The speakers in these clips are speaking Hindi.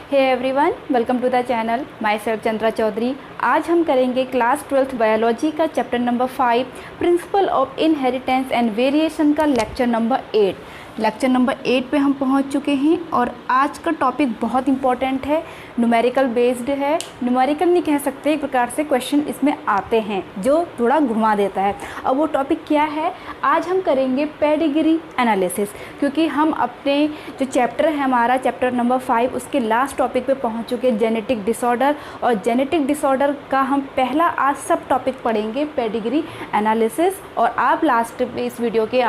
Hey everyone, welcome to the channel. Myself Chandra Chaudhary. आज हम करेंगे क्लास 12th बायोलॉजी का chapter number 5 principle of inheritance and variation का लेक्चर नंबर 8। लेक्चर नंबर 8 पे हम पहुंच चुके हैं और आज का टॉपिक बहुत इंपॉर्टेंट है, न्यूमेरिकल बेस्ड है। न्यूमेरिकल नहीं कह सकते, एक प्रकार से क्वेश्चन इसमें आते हैं जो थोड़ा घुमा देता है। अब वो टॉपिक क्या है, आज हम करेंगे पेडिग्री एनालिसिस, क्योंकि हम अपने जो चैप्टर है हमारा चैप्टर नंबर 5 उसके लास्ट टॉपिक पे पहुंच चुके हैं, जेनेटिक डिसऑर्डर। और जेनेटिक डिसऑर्डर का हम पहला आज सब टॉपिक पढ़ेंगे, पेडिग्री एनालिसिस। और आप लास्ट इस वीडियो के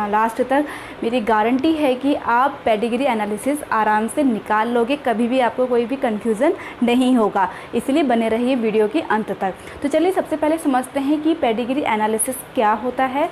लास्ट तक मेरी गारंटी है कि आप पेडिग्री एनालिसिस आराम से निकाल लोगे, कभी भी आपको कोई भी कन्फ्यूज़न नहीं होगा, इसलिए बने रहिए वीडियो के अंत तक। तो चलिए सबसे पहले समझते हैं कि पेडिग्री एनालिसिस क्या होता है।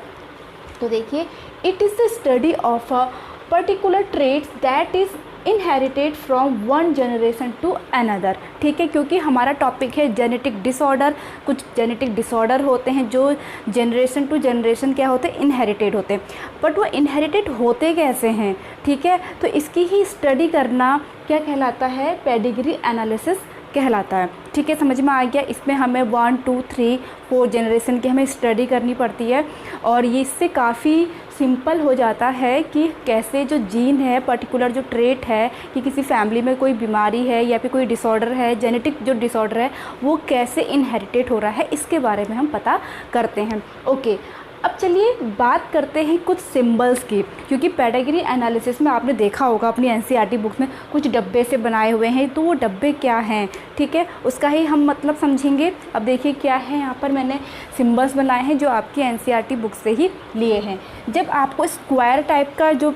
तो देखिए, it is the study of a particular traits that is inherited from one generation to another. ठीक है, क्योंकि हमारा टॉपिक है जेनेटिक डिसऑर्डर। कुछ जेनेटिक डिसऑर्डर होते हैं जो जनरेशन टू जनरेशन क्या होते हैं, इनहेरिटेड होते हैं। बट वो इनहेरिटेड होते कैसे हैं, ठीक है, तो इसकी ही स्टडी करना क्या कहलाता है, पेडिग्री एनालिसिस कहलाता है। ठीक है, समझ में आ गया। इसमें हमें 1, 2, 3, 4 जनरेशन की हमें स्टडी करनी पड़ती है और ये इससे काफ़ी सिंपल हो जाता है कि कैसे जो जीन है, पर्टिकुलर जो ट्रेट है कि किसी फैमिली में कोई बीमारी है या फिर कोई डिसऑर्डर है, जेनेटिक जो डिसऑर्डर है वो कैसे इनहेरिटेड हो रहा है, इसके बारे में हम पता करते हैं। ओके, अब चलिए बात करते हैं कुछ सिंबल्स की, क्योंकि पेडिग्री एनालिसिस में आपने देखा होगा अपनी एनसीईआरटी बुक्स में कुछ डब्बे से बनाए हुए हैं, तो वो डब्बे क्या हैं, ठीक है, उसका ही हम मतलब समझेंगे। अब देखिए क्या है, यहाँ पर मैंने सिंबल्स बनाए हैं जो आपकी एनसीईआरटी बुक से ही लिए हैं। जब आपको स्क्वायर टाइप का जो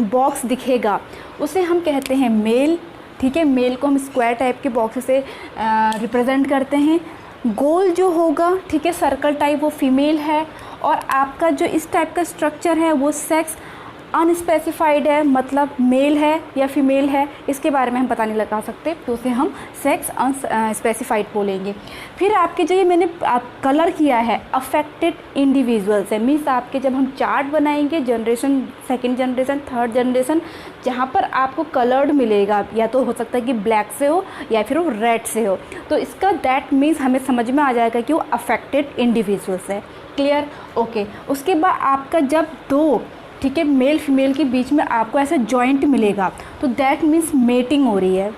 बॉक्स दिखेगा उसे हम कहते हैं मेल। ठीक है, मेल को हम स्क्वायर टाइप के बॉक्स से रिप्रेजेंट करते हैं। गोल जो होगा, ठीक है, सर्कल टाइप, वो फीमेल है। और आपका जो इस टाइप का स्ट्रक्चर है वो सेक्स अनस्पेसिफाइड है, मतलब मेल है या फीमेल है, इसके बारे में हम पता नहीं लगा सकते, तो उसे हम सेक्स अनस्पेसिफाइड बोलेंगे। फिर आपके जो ये मैंने कलर किया है अफेक्टेड इंडिविजुअल्स है, मीन्स आपके जब हम चार्ट बनाएंगे generation, second generation, third generation, जहाँ पर आपको कलर्ड मिलेगा, या तो हो सकता है कि ब्लैक से हो या फिर वो रेड से हो, तो इसका दैट मीन्स हमें समझ में आ जाएगा कि वो अफेक्टेड इंडिविजुअल्स है। क्लियर? ओके। उसके बाद आपका जब दो, ठीक है, मेल फीमेल के बीच में आपको ऐसा जॉइंट मिलेगा तो दैट मीन्स मेटिंग हो रही है।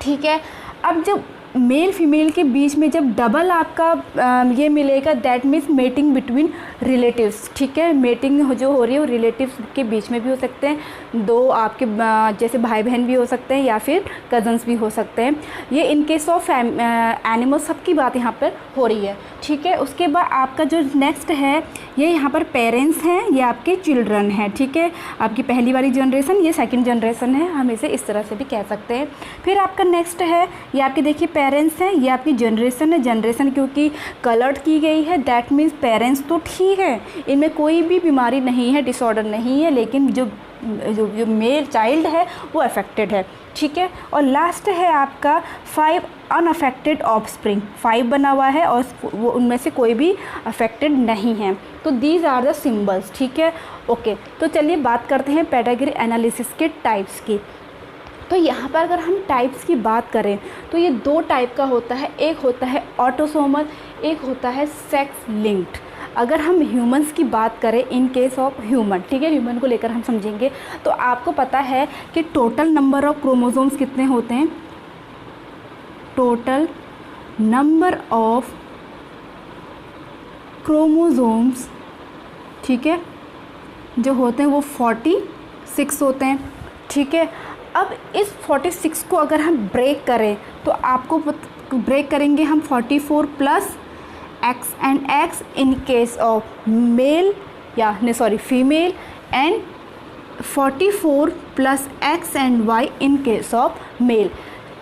ठीक है, अब जब मेल फीमेल के बीच में जब डबल आपका ये मिलेगा that means mating between relatives. ठीक है, मेटिंग जो हो रही है वो रिलेटिव्स के बीच में भी हो सकते हैं, दो आपके जैसे भाई बहन भी हो सकते हैं या फिर कज़न्स भी हो सकते हैं। ये इन केस ऑफ एनिमल सबकी बात यहाँ पर हो रही है। ठीक है, उसके बाद आपका जो नेक्स्ट है, ये यहाँ पर पेरेंट्स हैं, ये आपके चिल्ड्रन हैं। ठीक है, आपकी पहली वाली जनरेशन, ये सेकंड जनरेशन है, हम इसे इस तरह से भी कह सकते हैं। फिर आपका नेक्स्ट है, ये आपके देखिए पेरेंट्स हैं, ये आपकी जनरेशन है। जनरेशन क्योंकि कलर्ड की गई है दैट मीन्स पेरेंट्स तो ठीक है, इनमें कोई भी बीमारी नहीं है, डिसऑर्डर नहीं है, लेकिन जो मेल चाइल्ड है वो अफेक्टेड है। ठीक है, और लास्ट है आपका 5 अनअफेक्टेड ऑफस्प्रिंग, 5 बना हुआ है और वो उनमें से कोई भी अफेक्टेड नहीं है। तो दीज आर द सिंबल्स। ठीक है, ओके। तो चलिए बात करते हैं पेडिग्री एनालिसिस के टाइप्स की। तो यहाँ पर अगर हम टाइप्स की बात करें तो ये 2 टाइप का होता है, एक होता है ऑटोसोमल, एक होता है सेक्स लिंक्ड। अगर हम ह्यूमंस की बात करें, इन केस ऑफ ह्यूमन, ठीक है, ह्यूमन को लेकर हम समझेंगे, तो आपको पता है कि टोटल नंबर ऑफ क्रोमोसोम्स कितने होते हैं, टोटल नंबर ऑफ क्रोमोसोम्स, ठीक है, जो होते हैं वो 46 होते हैं। ठीक है, अब इस 46 को अगर हम ब्रेक करें तो आपको ब्रेक करेंगे हम 44 plus X and X in case of male या female, and 44 plus X and Y in case of male.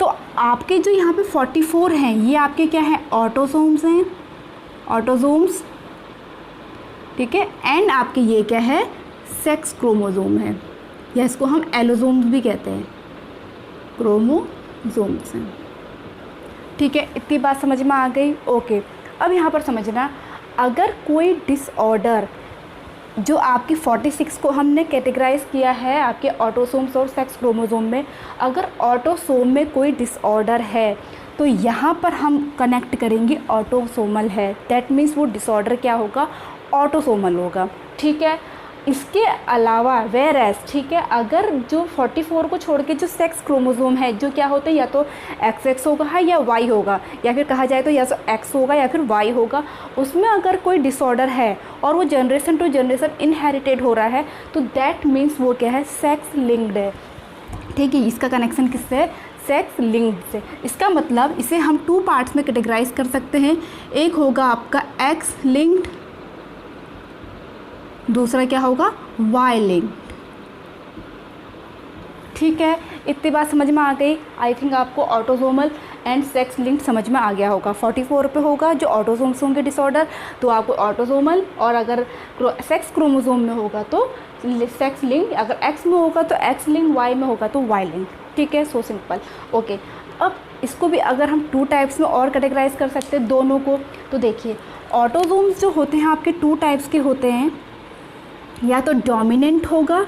तो आपके जो यहाँ पे 44 हैं ये आपके क्या हैं, ऑटोसोम्स हैं, ऑटोसोम्स। ठीक है, एंड आपके ये क्या है, सेक्स क्रोमोसोम है, या इसको हम एलोसोम्स भी कहते हैं, क्रोमोसोम्स हैं। ठीक है, इतनी बात समझ में आ गई। ओके, अब यहाँ पर समझना, अगर कोई डिसऑर्डर जो आपकी 46 को हमने कैटेगराइज किया है आपके ऑटोसोम्स और सेक्स क्रोमोसोम में। अगर ऑटोसोम में कोई डिसऑर्डर है तो यहाँ पर हम कनेक्ट करेंगे ऑटोसोमल है, दैट मीन्स वो डिसऑर्डर क्या होगा, ऑटोसोमल होगा। ठीक है, इसके अलावा वेयर एज, ठीक है, अगर जो 44 को छोड़ के जो सेक्स क्रोमोसोम है जो क्या होता है, या तो XX होगा या Y होगा, या फिर कहा जाए तो या तो X होगा या फिर Y होगा, उसमें अगर कोई डिसऑर्डर है और वो जनरेशन टू जनरेशन इनहेरिटेड हो रहा है तो दैट मीन्स वो क्या है, सेक्स लिंक्ड है। ठीक है, इसका कनेक्शन किससे है, सेक्स लिंक्ड से। इसका मतलब इसे हम 2 पार्ट्स में कैटेगराइज कर सकते हैं। एक होगा आपका X लिंक्ड, दूसरा क्या होगा, Y लिंक्ड। ठीक है, इतनी बात समझ में आ गई। आई थिंक आपको ऑटोसोमल एंड सेक्स लिंक्ड समझ में आ गया होगा। 44 पे होगा जो ऑटोसोम्स होंगे डिसऑर्डर तो आपको ऑटोसोमल, और अगर सेक्स क्रोमोसोम में होगा तो सेक्स लिंक, अगर X में होगा तो X लिंक, Y में होगा तो Y लिंक। ठीक है, सो सिंपल। ओके, अब इसको भी अगर हम 2 टाइप्स में और कैटेगराइज कर सकते हैं दोनों को, तो देखिए ऑटोसोम्स जो होते हैं आपके 2 टाइप्स के होते हैं, या तो डोमिनेंट होगा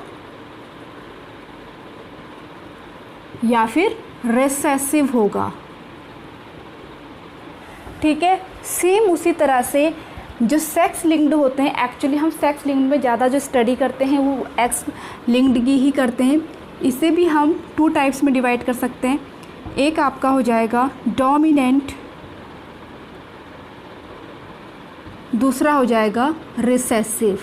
या फिर रिसेसिव होगा। ठीक है, सेम उसी तरह से जो सेक्स लिंक्ड होते हैं, एक्चुअली हम सेक्स लिंक्ड में ज़्यादा जो स्टडी करते हैं वो एक्स लिंक्ड की ही करते हैं। इसे भी हम 2 टाइप्स में डिवाइड कर सकते हैं। एक आपका हो जाएगा डोमिनेंट, दूसरा हो जाएगा रिसेसिव।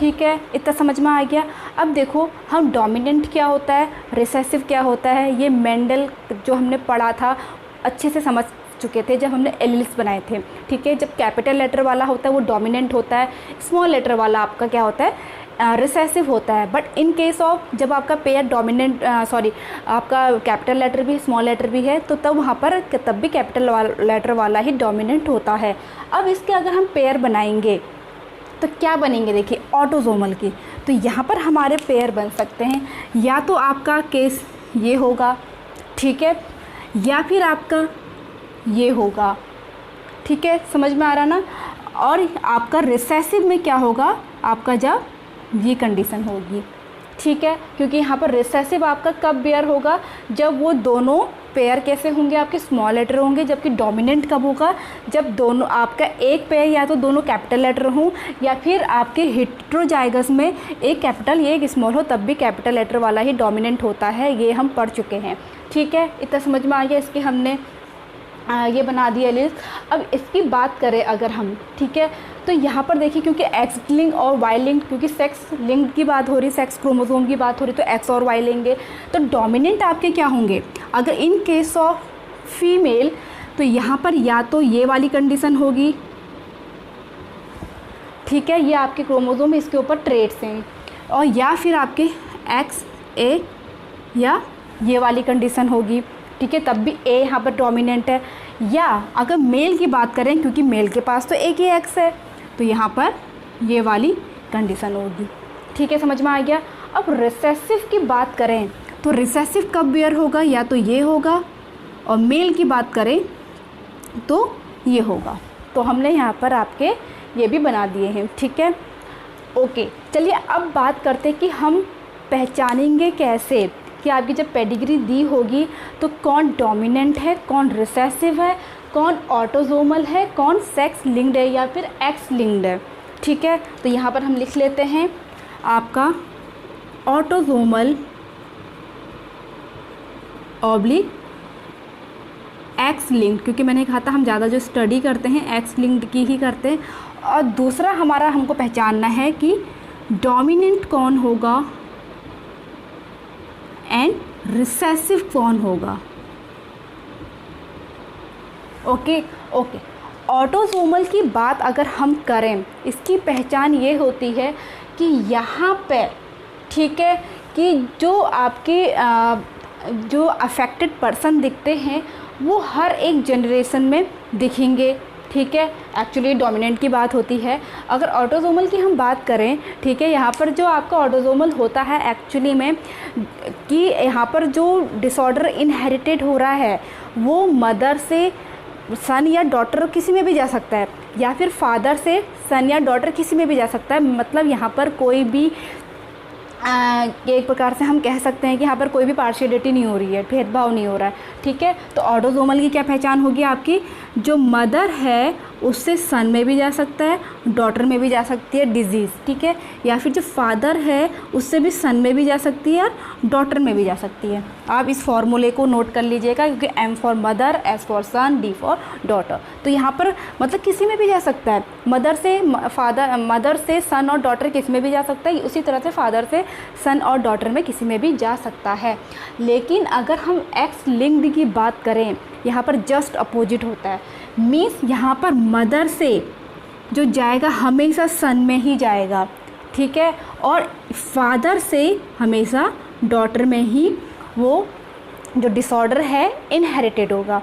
ठीक है, इतना समझ में आ गया। अब देखो हम डोमिनेंट क्या होता है, रिसेसिव क्या होता है, ये मेंडल जो हमने पढ़ा था अच्छे से समझ चुके थे जब हमने एलील्स बनाए थे। ठीक है, जब कैपिटल लेटर वाला होता है वो डोमिनेंट होता है, स्मॉल लेटर वाला आपका क्या होता है, रिसेसिव होता है। बट इन केस ऑफ जब आपका पेयर डोमिनेंट आपका कैपिटल लेटर भी स्मॉल लेटर भी है तो तब वहाँ पर तब भी कैपिटल लेटर वाला ही डोमिनेंट होता है। अब इसके अगर हम पेयर बनाएंगे तो क्या बनेंगे, देखिए ऑटोसोमल की, तो यहाँ पर हमारे पेयर बन सकते हैं, या तो आपका केस ये होगा, ठीक है, या फिर आपका ये होगा। ठीक है, समझ में आ रहा ना। और आपका रिसेसिव में क्या होगा, आपका जब ये कंडीशन होगी। ठीक है, क्योंकि यहाँ पर रिसेसिव आपका कब बेयर होगा, जब वो दोनों पेयर कैसे होंगे, आपके स्मॉल लेटर होंगे। जबकि डोमिनेंट कब होगा, जब दोनों आपका एक पेयर या तो दोनों कैपिटल लेटर हों, या फिर आपके हेटेरोजाइगस में एक कैपिटल एक स्मॉल हो, तब भी कैपिटल लेटर वाला ही डोमिनेंट होता है। ये हम पढ़ चुके हैं। ठीक है, इतना समझ में आ गया। इसके हमने ये बना दिया लिस्ट। अब इसकी बात करें अगर हम, ठीक है, तो यहाँ पर देखिए क्योंकि एक्स लिंक और वाई लिंक, क्योंकि सेक्स लिंक की बात हो रही, सेक्स क्रोमोसोम की बात हो रही, तो एक्स और वाई लेंगे। तो डोमिनेंट आपके क्या होंगे, अगर इन केस ऑफ फीमेल तो यहाँ पर या तो ये वाली कंडीशन होगी, ठीक है, ये आपके क्रोमोसोम इसके ऊपर ट्रेट्स हैं, और या फिर आपके XA या ये वाली कंडीशन होगी। ठीक है, तब भी A यहाँ पर डोमिनेंट है। या अगर मेल की बात करें, क्योंकि मेल के पास तो एक ही X है, तो यहाँ पर ये वाली कंडीशन होगी। ठीक है, समझ में आ गया। अब रिसेसिव की बात करें तो रिसेसिव कब बेयर होगा, या तो ये होगा, और मेल की बात करें तो ये होगा। तो हमने यहाँ पर आपके ये भी बना दिए हैं। ठीक है, ओके, चलिए अब बात करते हैं कि हम पहचानेंगे कैसे कि आपकी जब पेडिग्री दी होगी तो कौन डोमिनेंट है, कौन रिसेसिव है, कौन ऑटोसोमल है, कौन सेक्स लिंक्ड है या फिर एक्स लिंक्ड है। ठीक है, तो यहाँ पर हम लिख लेते हैं आपका ऑटोसोमल ऑब्लिक एक्स लिंक्ड, क्योंकि मैंने कहा था हम ज़्यादा जो स्टडी करते हैं एक्स लिंक्ड की ही करते हैं। और दूसरा हमारा हमको पहचानना है कि डोमिनेंट कौन होगा एंड रिसेसिव कौन होगा। ओके, ऑटोसोमल की बात अगर हम करें, इसकी पहचान ये होती है कि यहाँ पे, ठीक है, कि जो आपके जो अफेक्टेड पर्सन दिखते हैं वो हर एक जनरेशन में दिखेंगे। ठीक है, एक्चुअली डोमिनेंट की बात होती है। अगर ऑटोसोमल की हम बात करें, ठीक है, यहाँ पर जो आपका ऑटोसोमल होता है एक्चुअली में कि यहाँ पर जो डिसऑर्डर इनहेरिटेड हो रहा है वो मदर से सन या डॉटर किसी में भी जा सकता है, या फिर फादर से सन या डॉटर किसी में भी जा सकता है। मतलब यहाँ पर कोई भी एक प्रकार से हम कह सकते हैं कि यहाँ पर कोई भी पार्शियलिटी नहीं हो रही है, भेदभाव नहीं हो रहा है, ठीक है। तो ऑटोसोमल की क्या पहचान होगी आपकी, जो मदर है उससे सन में भी जा सकता है, डॉटर में भी जा सकती है डिजीज़, ठीक है। या फिर जो फादर है उससे भी सन में भी जा सकती है और डॉटर में भी जा सकती है। आप इस फॉर्मूले को नोट कर लीजिएगा, क्योंकि M for mother, S for son, D for daughter. तो यहाँ पर मतलब किसी में भी जा सकता है, मदर से सन और डॉटर किसी में भी जा सकता है, उसी तरह से फादर से सन और डॉटर में किसी में भी जा सकता है। लेकिन अगर हम एक्स लिंक्ड की बात करें, यहाँ पर जस्ट अपोजिट होता है। मीन्स यहाँ पर मदर से जो जाएगा हमेशा सन में ही जाएगा, ठीक है, और फादर से हमेशा डॉटर में ही वो जो डिसऑर्डर है इनहेरिटेड होगा।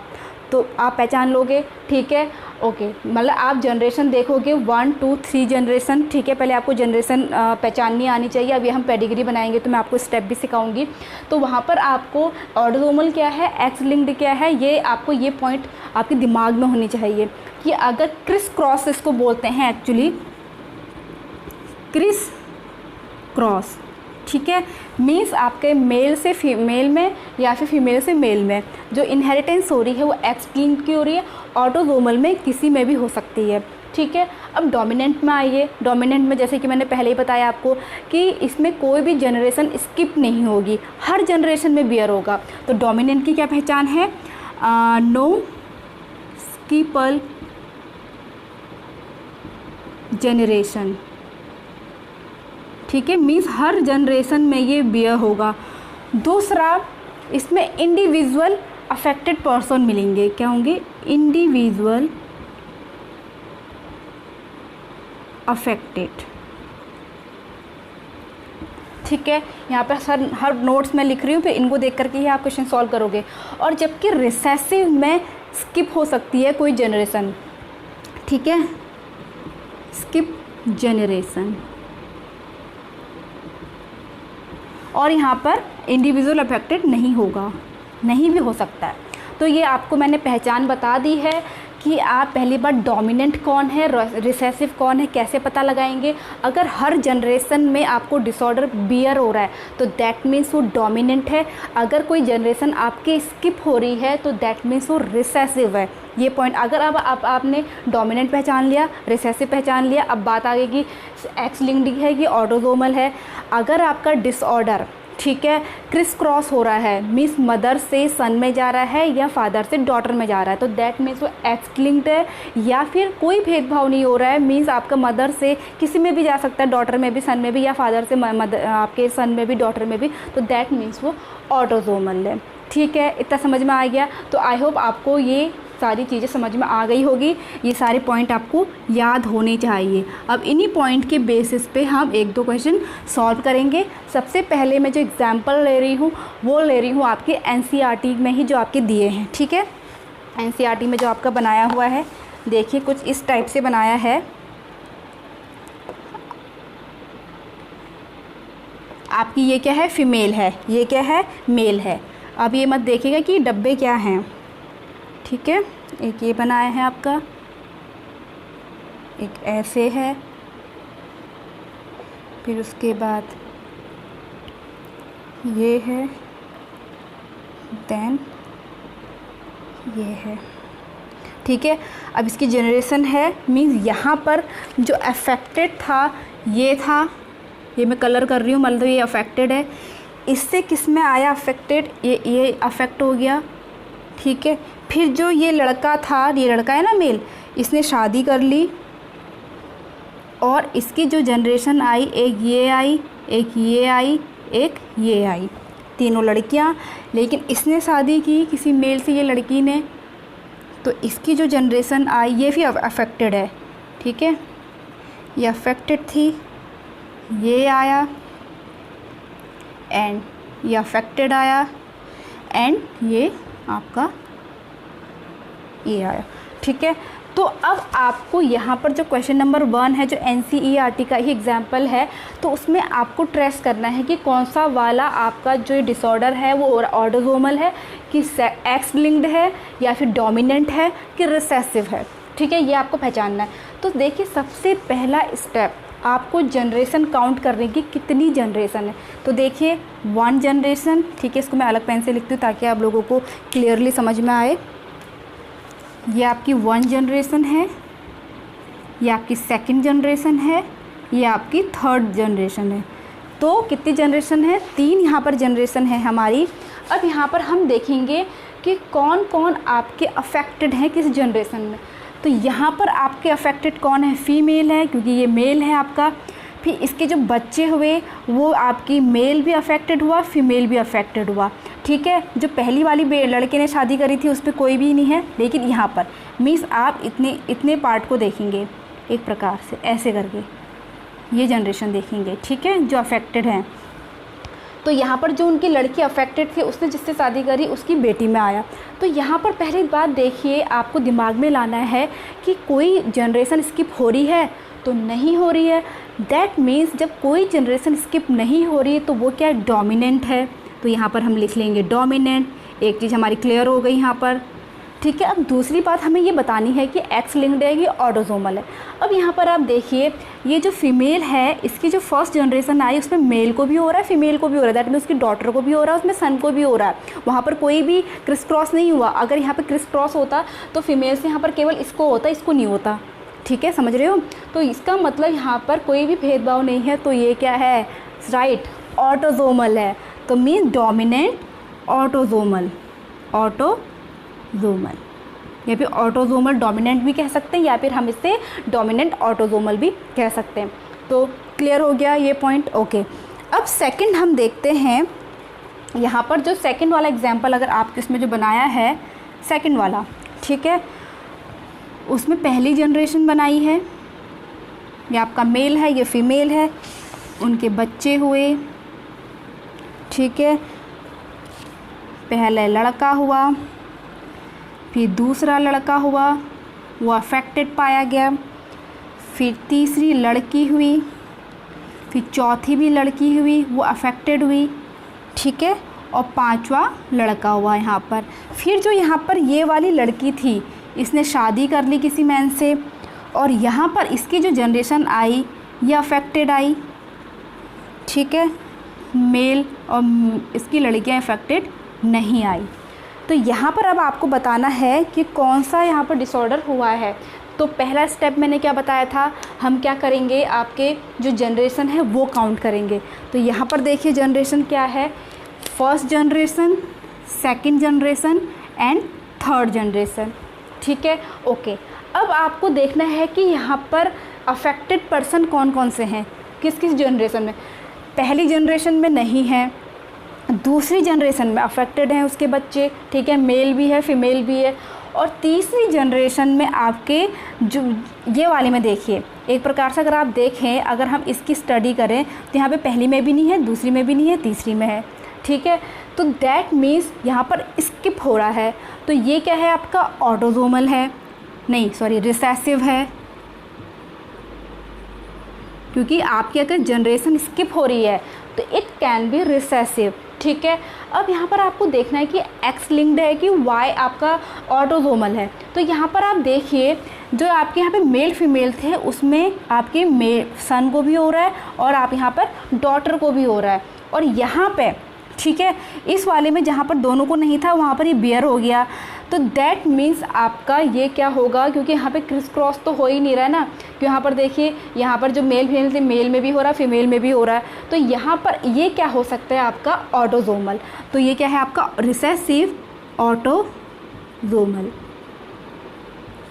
तो आप पहचान लोगे, ठीक है, ओके। मतलब आप जनरेशन देखोगे 1 2 3 जनरेशन, ठीक है। पहले आपको जनरेशन पहचाननी आनी चाहिए। अभी हम पेडिग्री बनाएंगे तो मैं आपको स्टेप भी सिखाऊंगी। तो वहाँ पर आपको ऑटोसोमल क्या है, एक्स लिंक्ड क्या है, ये आपको ये पॉइंट आपके दिमाग में होनी चाहिए कि अगर क्रिस क्रॉस इसको बोलते हैं, एक्चुअली क्रिस क्रॉस, ठीक है। मीन्स आपके मेल से फीमेल में या फिर फीमेल से मेल में जो इनहेरिटेंस हो रही है वो एक्स लिंक्ड की हो रही है, ऑटोसोमल में किसी में भी हो सकती है, ठीक है। अब डोमिनेंट में आइए। डोमिनेंट में जैसे कि मैंने पहले ही बताया आपको कि इसमें कोई भी जनरेशन स्किप नहीं होगी, हर जनरेशन में बियर होगा। तो डोमिनेंट की क्या पहचान है, नो स्किपल जनरेशन, ठीक है। मीन्स हर जनरेशन में ये बियर होगा। दूसरा, इसमें इंडिविजुअल अफेक्टेड पर्सन मिलेंगे, क्या होंगे, इंडिविजुअल अफेक्टेड, ठीक है। यहाँ पर हर नोट्स में लिख रही हूँ, फिर इनको देख करके ही आप क्वेश्चन सॉल्व करोगे। और जबकि रिसेसिव में स्किप हो सकती है कोई जनरेशन, ठीक है, स्किप जनरेशन, और यहाँ पर इंडिविजुअल अफेक्टेड नहीं होगा, नहीं भी हो सकता है। तो ये आपको मैंने पहचान बता दी है कि आप पहली बार डोमिनेंट कौन है, रिसेसिव कौन है, कैसे पता लगाएंगे। अगर हर जनरेशन में आपको डिसऑर्डर बियर हो रहा है तो दैट मीन्स वो डोमिनेंट है। अगर कोई जनरेशन आपकी स्किप हो रही है तो दैट मीन्स वो रिसेसिव है। ये पॉइंट अगर अब आपने डोमिनेंट पहचान लिया, रिसेसिव पहचान लिया, अब बात आ गई कि एक्स लिंक्ड है कि ऑटोसोमल है। अगर आपका डिसऑर्डर, ठीक है, क्रिस क्रॉस हो रहा है, मीन्स मदर से सन में जा रहा है या फादर से डॉटर में जा रहा है, तो दैट मीन्स वो एक्स लिंक्ड है। या फिर कोई भेदभाव नहीं हो रहा है, मीन्स आपका मदर से किसी में भी जा सकता है, डॉटर में भी, सन में भी, या फादर से आपके सन में भी, डॉटर में भी, तो दैट मीन्स वो ऑटोसोमल है, ठीक है। इतना समझ में आ गया। तो आई होप आपको ये सारी चीज़ें समझ में आ गई होगी, ये सारे पॉइंट आपको याद होने चाहिए। अब इन्हीं पॉइंट के बेसिस पे हम 1-2 क्वेश्चन सॉल्व करेंगे। सबसे पहले मैं जो एग्जांपल ले रही हूँ वो ले रही हूँ आपके एनसीईआरटी में ही जो आपके दिए हैं, ठीक है। एनसीईआरटी में जो आपका बनाया हुआ है, देखिए कुछ इस टाइप से बनाया है। आपकी ये क्या है, फीमेल है, ये क्या है, मेल है। अब ये मत देखिएगा कि डब्बे क्या हैं, ठीक है। एक ये बनाया है आपका, एक ऐसे है, फिर उसके बाद ये है, देन ये है, ठीक है। अब इसकी जनरेशन है, मीन्स यहाँ पर जो अफेक्टेड था ये था, ये मैं कलर कर रही हूँ, मतलब ये अफेक्टेड है। इससे किस में आया अफेक्टेड, ये अफेक्ट हो गया, ठीक है। फिर जो ये लड़का था, ये लड़का है ना मेल, इसने शादी कर ली और इसकी जो जनरेशन आई, एक ये आई, एक ये आई, एक ये आई, तीनों लड़कियां। लेकिन इसने शादी की किसी मेल से, ये लड़की ने, तो इसकी जो जनरेशन आई ये भी अफेक्टेड है, ठीक है। ये अफेक्टेड थी, ये आया एंड ये अफेक्टेड आया एंड ये आपका ये आया, ठीक है। तो अब आपको यहाँ पर जो क्वेश्चन नंबर 1 है, जो NCERT का ही एग्जाम्पल है, तो उसमें आपको ट्रेस करना है कि कौन सा वाला आपका जो डिसऑर्डर है वो ऑटोसोमल है, कि एक्स लिंक्ड है, या फिर डोमिनेंट है, कि रिसेसिव है। ठीक है, ये आपको पहचानना है। तो देखिए, सबसे पहला स्टेप आपको जनरेशन काउंट करने की, कितनी जनरेशन है। तो देखिए 1 जनरेशन, ठीक है, इसको मैं अलग पेन से लिखती हूँ ताकि आप लोगों को क्लियरली समझ में आए। ये आपकी 1 जनरेशन है, ये आपकी 2nd जनरेशन है, ये आपकी 3rd जनरेशन है। तो कितनी जनरेशन है? 3 यहाँ पर जनरेशन है हमारी। अब यहाँ पर हम देखेंगे कि कौन कौन आपके अफेक्टेड हैं किस जनरेशन में। तो यहाँ पर आपके अफेक्टेड कौन है? फीमेल है, क्योंकि ये मेल है आपका। फिर इसके जो बच्चे हुए वो आपकी मेल भी अफेक्टेड हुआ, फीमेल भी अफेक्टेड हुआ। ठीक है, जो पहली वाली लड़के ने शादी करी थी उस पर कोई भी नहीं है, लेकिन यहाँ पर मीन्स आप इतने पार्ट को देखेंगे एक प्रकार से ऐसे करके, ये जनरेशन देखेंगे। ठीक है, जो अफेक्टेड हैं। तो यहाँ पर जो उनकी लड़की अफेक्टेड थी, उसने जिससे शादी करी उसकी बेटी में आया। तो यहाँ पर पहली बात देखिए, आपको दिमाग में लाना है कि कोई जनरेशन स्किप हो रही है तो नहीं हो रही है। दैट मीन्स जब कोई जनरेशन स्किप नहीं हो रही है तो वो क्या है? डोमिनेंट है। तो यहाँ पर हम लिख लेंगे डोमिनेंट। एक चीज़ हमारी क्लियर हो गई यहाँ पर। ठीक है, अब दूसरी बात हमें ये बतानी है कि एक्स लिंक्ड है कि ऑटोसोमल है। अब यहाँ पर आप देखिए, ये जो फीमेल है इसकी जो फर्स्ट जनरेशन आई उसमें मेल को भी हो रहा है, फीमेल को भी हो रहा है। दैट मीन उसकी डॉटर को भी हो रहा है, उसमें सन को भी हो रहा है। वहाँ पर कोई भी क्रिस क्रॉस नहीं हुआ। अगर यहाँ पर क्रिस क्रॉस होता तो फीमेल से यहाँ पर केवल इसको होता, इसको नहीं होता। ठीक है, समझ रहे हो? तो इसका मतलब यहाँ पर कोई भी भेदभाव नहीं है। तो ये क्या है? राइट, ऑटोसोमल है। तो मीन डोमिनेंट ऑटोसोमल, ऑटोसोमल, या फिर ऑटोसोमल डोमिनेंट भी कह सकते हैं, या फिर हम इसे डोमिनेंट ऑटोसोमल भी कह सकते हैं। तो क्लियर हो गया ये पॉइंट? ओके। अब सेकंड हम देखते हैं, यहाँ पर जो सेकंड वाला एग्जांपल अगर आपके इसमें जो बनाया है सेकंड वाला, ठीक है, उसमें पहली जनरेशन बनाई है। ये आपका मेल है, ये फीमेल है, उनके बच्चे हुए। ठीक है, पहले लड़का हुआ, फिर दूसरा लड़का हुआ, वो अफेक्टेड पाया गया। फिर तीसरी लड़की हुई, फिर चौथी भी लड़की हुई, वो अफेक्टेड हुई। ठीक है, और 5वां लड़का हुआ यहाँ पर। फिर जो यहाँ पर ये वाली लड़की थी, इसने शादी कर ली किसी मैन से, और यहाँ पर इसकी जो जनरेशन आई ये अफेक्टेड आई। ठीक है, मेल, और इसकी लड़कियाँ अफेक्टेड नहीं आई। तो यहाँ पर अब आपको बताना है कि कौन सा यहाँ पर डिसऑर्डर हुआ है। तो पहला स्टेप मैंने क्या बताया था, हम क्या करेंगे, आपके जो जनरेशन है वो काउंट करेंगे। तो यहाँ पर देखिए जनरेशन क्या है, first generation, second generation and third generation. ठीक है, ओके। अब आपको देखना है कि यहाँ पर अफेक्टेड पर्सन कौन कौन से हैं, किस किस जनरेशन में। पहली जनरेशन में नहीं है, दूसरी जनरेशन में अफेक्टेड हैं उसके बच्चे। ठीक है, मेल भी है, फीमेल भी है। और तीसरी जनरेशन में आपके जो ये वाले में देखिए, एक प्रकार से अगर आप देखें, अगर हम इसकी स्टडी करें तो यहाँ पे पहली में भी नहीं है, दूसरी में भी नहीं है, तीसरी में है। ठीक है, तो दैट मीन्स यहाँ पर स्किप हो रहा है। तो ये क्या है आपका? ऑटोसोमल है, नहीं सॉरी रिसेसिव है, क्योंकि आपकी अगर जनरेशन स्किप हो रही है तो इट कैन बी रिसेसिव। ठीक है, अब यहाँ पर आपको देखना है कि एक्स लिंक्ड है कि वाई आपका ऑटोसोमल है। तो यहाँ पर आप देखिए, जो आपके यहाँ पे मेल फीमेल थे उसमें आपके मेल सन को भी हो रहा है और आप यहाँ पर डॉटर को भी हो रहा है। और यहाँ पे ठीक है, इस वाले में जहाँ पर दोनों को नहीं था वहाँ पर ये बियर हो गया। तो दैट मीन्स आपका ये क्या होगा, क्योंकि यहाँ पे क्रिस क्रॉस तो हो ही नहीं रहा है ना। कि यहाँ पर देखिए, यहाँ पर जो मेल फीमेल थे, मेल में भी हो रहा है, फीमेल में भी हो रहा है। तो यहाँ पर ये क्या हो सकता है आपका? ऑटोसोमल। तो ये क्या है आपका? Recessive autosomal.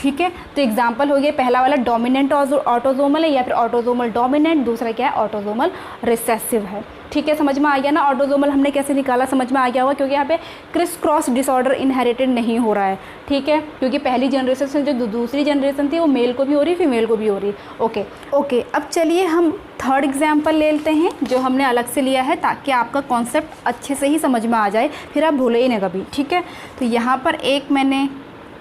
ठीक है, तो एग्जाम्पल हो गया, पहला वाला डोमिनेंट ऑटोसोमल है, या फिर ऑटोसोमल डोमिनेंट, दूसरा क्या है? ऑटोसोमल रिसेसिव है। ठीक है, समझ में आ गया ना? ऑटोसोमल हमने कैसे निकाला, समझ में आ गया होगा, क्योंकि यहाँ पे क्रिस क्रॉस डिसऑर्डर इनहेरिटेड नहीं हो रहा है। ठीक है, क्योंकि पहली जनरेशन से जो दूसरी जनरेशन थी वो मेल को भी हो रही, फीमेल को भी हो रही। ओके, अब चलिए हम थर्ड एग्जाम्पल ले लेते हैं, जो हमने अलग से लिया है, ताकि आपका कॉन्सेप्ट अच्छे से ही समझ में आ जाए, फिर आप भूले ही ना कभी। ठीक है, तो यहाँ पर एक मैंने,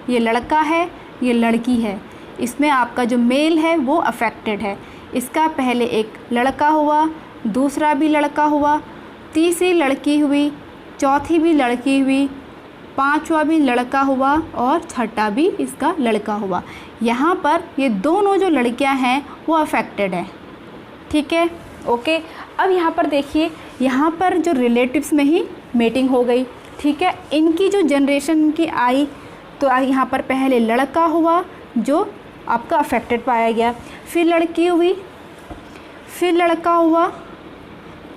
ये लड़का है, ये लड़की है, इसमें आपका जो मेल है वो अफेक्टेड है। इसका पहले एक लड़का हुआ, दूसरा भी लड़का हुआ, तीसरी लड़की हुई, चौथी भी लड़की हुई, पांचवा भी लड़का हुआ और छठा भी इसका लड़का हुआ। यहाँ पर ये दोनों जो लड़कियाँ हैं वो अफेक्टेड है। ठीक है, ओके। अब यहाँ पर देखिए, यहाँ पर जो रिलेटिव्स में ही मेटिंग हो गई। ठीक है, इनकी जो जनरेशन की आई तो यहाँ पर पहले लड़का हुआ जो आपका अफेक्टेड पाया गया, फिर लड़की हुई, फिर लड़का हुआ,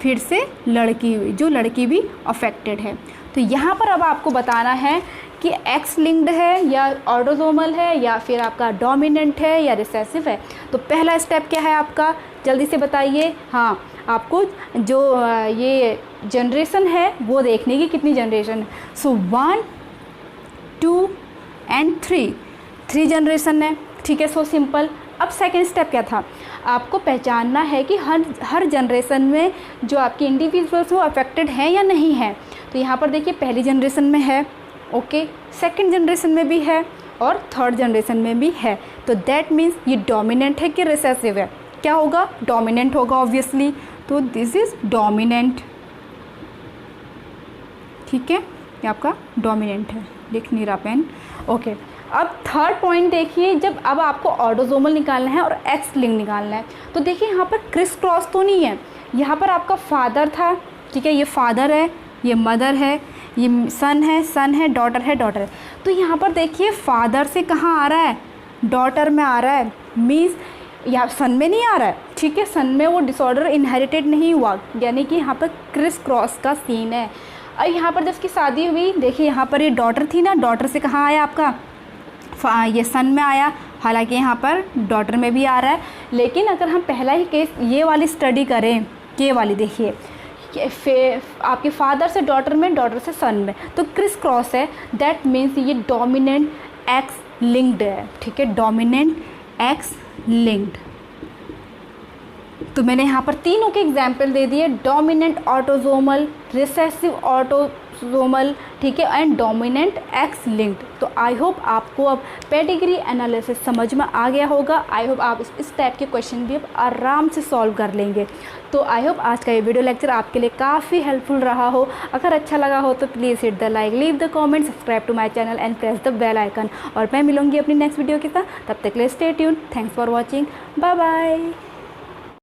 फिर से लड़की हुई जो लड़की भी अफेक्टेड है। तो यहाँ पर अब आपको बताना है कि एक्स लिंक्ड है या ऑटोसोमल है या फिर आपका डोमिनेंट है या रिसेसिव है। तो पहला स्टेप क्या है आपका, जल्दी से बताइए। हाँ, आपको जो ये जनरेशन है वो देखने की कितनी जनरेशन है। सो 1 2 एंड 3 जनरेशन है। ठीक है, सो सिंपल। अब सेकेंड स्टेप क्या था, आपको पहचानना है कि हर जनरेशन में जो आपके इंडिविजुअल्स वो अफेक्टेड हैं या नहीं है। तो यहाँ पर देखिए, पहली जनरेशन में है, ओके, सेकंड जनरेशन में भी है और थर्ड जनरेशन में भी है। तो दैट मीन्स ये डोमिनेंट है कि रिसेसिव है। क्या होगा, डोमिनेंट होगा ऑब्वियसली। तो दिस इज़ डोमिनेंट। ठीक है, ये आपका डोमिनेंट है, लिख नहीं रहा पेन, ओके। अब थर्ड पॉइंट देखिए, जब अब आपको ऑटोसोमल निकालना है और एक्स लिंक निकालना है तो देखिए यहाँ पर क्रिस क्रॉस तो नहीं है। यहाँ पर आपका फादर था, ठीक है, ये फादर है, ये मदर है, ये सन है, डॉटर है, डॉटर है। तो यहाँ पर देखिए फादर से कहाँ आ रहा है, डॉटर में आ रहा है, मीन्स यहाँ सन में नहीं आ रहा है। ठीक है, सन में वो डिसऑर्डर इनहेरिटेड नहीं हुआ, यानी कि यहाँ पर क्रिस क्रॉस का सीन है। और यहाँ पर जब इसकी शादी हुई, देखिए यहाँ पर ये डॉटर थी ना, डॉटर से कहाँ आया आपका, ये सन में आया, हालांकि यहाँ पर डॉटर में भी आ रहा है। लेकिन अगर हम पहला ही केस ये वाली स्टडी करें, ये वाली देखिए, आपके फादर से डॉटर में, डॉटर से सन में, तो क्रिस क्रॉस है। दैट मीन्स ये डोमिनेंट एक्स लिंक्ड है। ठीक है, डोमिनेंट एक्स लिंक्ड। तो मैंने यहाँ पर तीनों के एग्जाम्पल दे दिए, डोमिनेंट ऑटोसोमल, रिसेसिव ऑटोसोमल, ठीक है, एंड डोमिनेंट एक्स लिंक्ड। तो आई होप आपको अब पेडिग्री एनालिसिस समझ में आ गया होगा। आई होप आप इस टाइप के क्वेश्चन भी अब आराम से सॉल्व कर लेंगे। तो आई होप आज का ये वीडियो लेक्चर आपके लिए काफ़ी हेल्पफुल रहा हो। अगर अच्छा लगा हो तो please hit the like, leave the comment, subscribe to my channel and press the bell icon. और मैं मिलूंगी अपनी नेक्स्ट वीडियो के साथ, तब तक के लिए stay tuned. Thanks for watching, bye bye.